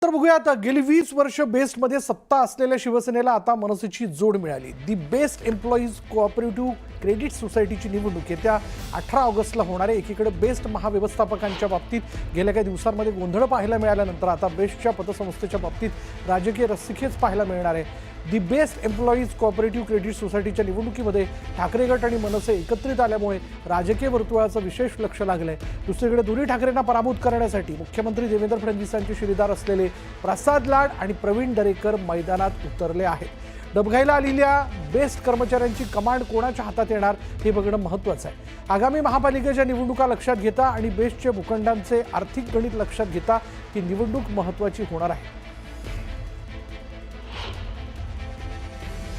तर बघूयात, गेली 20 वर्ष बेस्टमध्ये सत्ता असलेल्या शिवसेनेला आता मनसेची जोड मिळाली. The best employees cooperative credit सोसायटीची निवडणूक येत्या 18 ऑगस्टला होणार आहे. एकीकडे बेस्ट महाव्यवस्थापकांच्या बाबतीत गेल्या काही दिवसांमध्ये गोंधळ पाहायला मिळाल्यानंतर आता बेस्टच्या पतसंस्थेच्या बाबतीत राजकीय रस्सीखेच पाहायला मिळणार आहे. दी बेस्ट एम्प्लॉईज कोऑपरेटिव्ह क्रेडिट सोसायटीच्या निवडणुकीमध्ये ठाकरे गट आणि मनसे एकत्रित आल्यामुळे राजकीय वर्तुळाचं विशेष लक्ष लागलंय. दुसरीकडे दोन्ही ठाकरेंना पराभूत करण्यासाठी मुख्यमंत्री देवेंद्र फडणवीसांचे शिलेदार असलेले प्रसाद लाड आणि प्रवीण दरेकर मैदानात उतरले आहेत. डबघाईला आलेल्या बेस्ट कर्मचाऱ्यांची कमांड कोणाच्या हातात येणार हे बघणं महत्त्वाचं आहे. आगामी महापालिकेच्या निवडणुका लक्षात घेता आणि बेस्टचे भूखंडांचे आर्थिक गणित लक्षात घेता ही निवडणूक महत्त्वाची होणार आहे.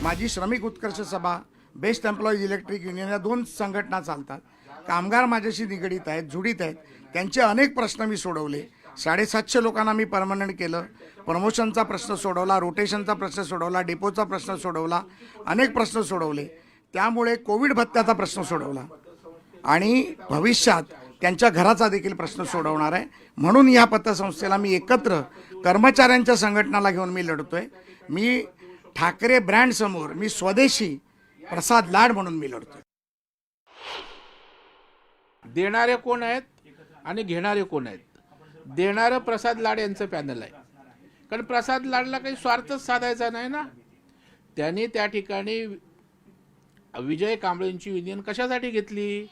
माझी श्रमिक उत्कर्ष सभा, बेस्ट एम्प्लॉईज इलेक्ट्रिक युनियन या दोन संघटना चालतात. कामगार माझ्याशी निगडीत आहेत, जुडीत आहेत. त्यांचे अनेक प्रश्न मी सोडवले. 750 लोकांना मी परमनंट केलं. प्रमोशनचा प्रश्न सोडवला, रोटेशनचा प्रश्न सोडवला, डेपोचा प्रश्न सोडवला, अनेक प्रश्न सोडवले. त्यामुळे कोविड भत्त्याचा प्रश्न सोडवला आणि भविष्यात त्यांच्या घराचा देखील प्रश्न सोडवणार आहे. म्हणून या पतसंस्थेला मी एकत्र कर्मचाऱ्यांच्या संघटनाला घेऊन मी लढतोय. मी ठाकरे ब्रँड समोर मी स्वदेशी प्रसाद लाड म्हणून मी लढतोय. देणारे कोण आहेत आणि घेणारे कोण आहेत? देणारं प्रसाद लाड यांचं पॅनल आहे. कारण प्रसाद लाडला काही स्वार्थच साधायचा नाही ना. त्यांनी त्या ठिकाणी विजय कांबळेंची युनियन कशासाठी घेतली?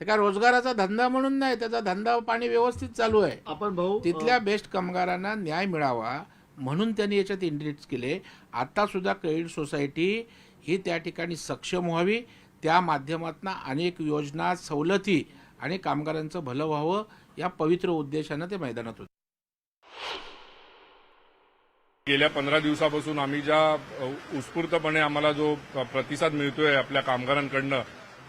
ते काय रोजगाराचा धंदा म्हणून नाही, त्याचा धंदा पाणी व्यवस्थित चालू आहे. आपण भाऊ तिथल्या बेस्ट कामगारांना न्याय मिळावा म्हणून त्यांनी याच्यात इंटरेस्ट केले. आता सुद्धा क्रेडिट सोसायटी ही त्या ठिकाणी सक्षम व्हावी, त्या माध्यमातून अनेक योजना, सवलती आणि कामगारांचं भलं व्हावं या पवित्र उद्देशानं ते मैदानात होते. गेल्या 15 दिवसापासून आम्ही ज्या उत्स्फूर्तपणे आम्हाला जो प्रतिसाद मिळतोय आपल्या कामगारांकडनं,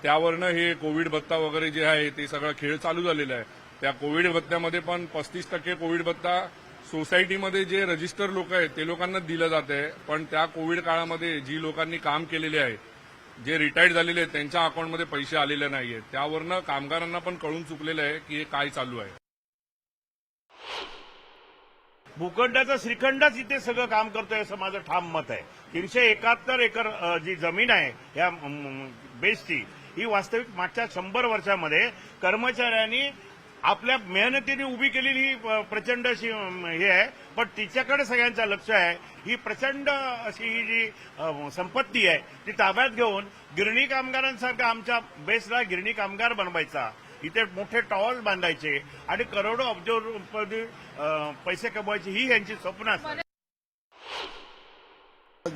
त्यावरनं हे कोविड भत्ता वगैरे जे आहे ते सगळं खेळ चालू झालेला आहे. त्या कोविड भत्त्यामध्ये पण 35% कोविड भत्ता सोसायटीमध्ये जे रजिस्टर लोक आहेत ते लोकांना दिलं जात आहे. पण त्या कोविड काळामध्ये जी लोकांनी काम केलेले आहे, जे रिटायर्ड झालेले आहेत, त्यांच्या अकाउंटमध्ये पैसे आलेले नाहीयेत. त्यावरनं कामगारांना पण कळून चुकलेलं आहे की हे काय चालू आहे. भूखंडाचा श्रीखंडच इथे सगळं काम करतोय असं माझं ठाम मत आहे. 371 एकर जी जमीन आहे या बेस्टची, ही वास्तविक मागच्या 100 वर्षामध्ये कर्मचाऱ्यांनी आपल्या मेहनतीने उभी केलेली ही प्रचंड अशी हे आहे. पण तिच्याकडे सगळ्यांचं लक्ष आहे. ही प्रचंड अशी ही जी संपत्ती आहे ती ताब्यात घेऊन गिरणी कामगारांसारखं आमच्या बेस्टला गिरणी कामगार बनवायचा, इथे मोठे टॉवर्स बांधायचे आणि करोडो अब्ज पैसे कमवायचे, ही यांची स्वप्न असतात.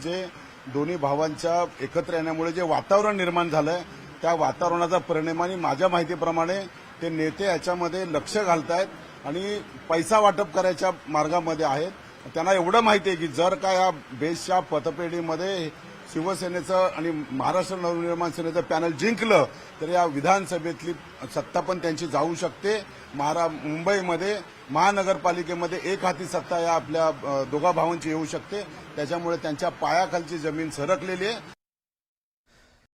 जे दोन्ही भावांच्या एकत्र येण्यामुळे जे वातावरण निर्माण झालंय, त्या वातावरणाचा परिणामाने माझ्या माहितीप्रमाणे ते नेते याच्यामध्ये लक्ष घालतायत आणि पैसा वाटप करायच्या मार्गामध्ये आहेत. त्यांना एवढं माहिती आहे की जर का या बेस्टच्या पतपेढीमध्ये शिवसेनेचं आणि महाराष्ट्र नवनिर्माण सेनेचं पॅनल जिंकलं तर या विधानसभेतली सत्ता पण त्यांची जाऊ शकते. मुंबईमध्ये महानगरपालिकेमध्ये एक हाती सत्ता या आपल्या दोघा भावांची येऊ शकते. त्याच्यामुळे त्यांच्या पायाखालची जमीन सरकलेली आहे.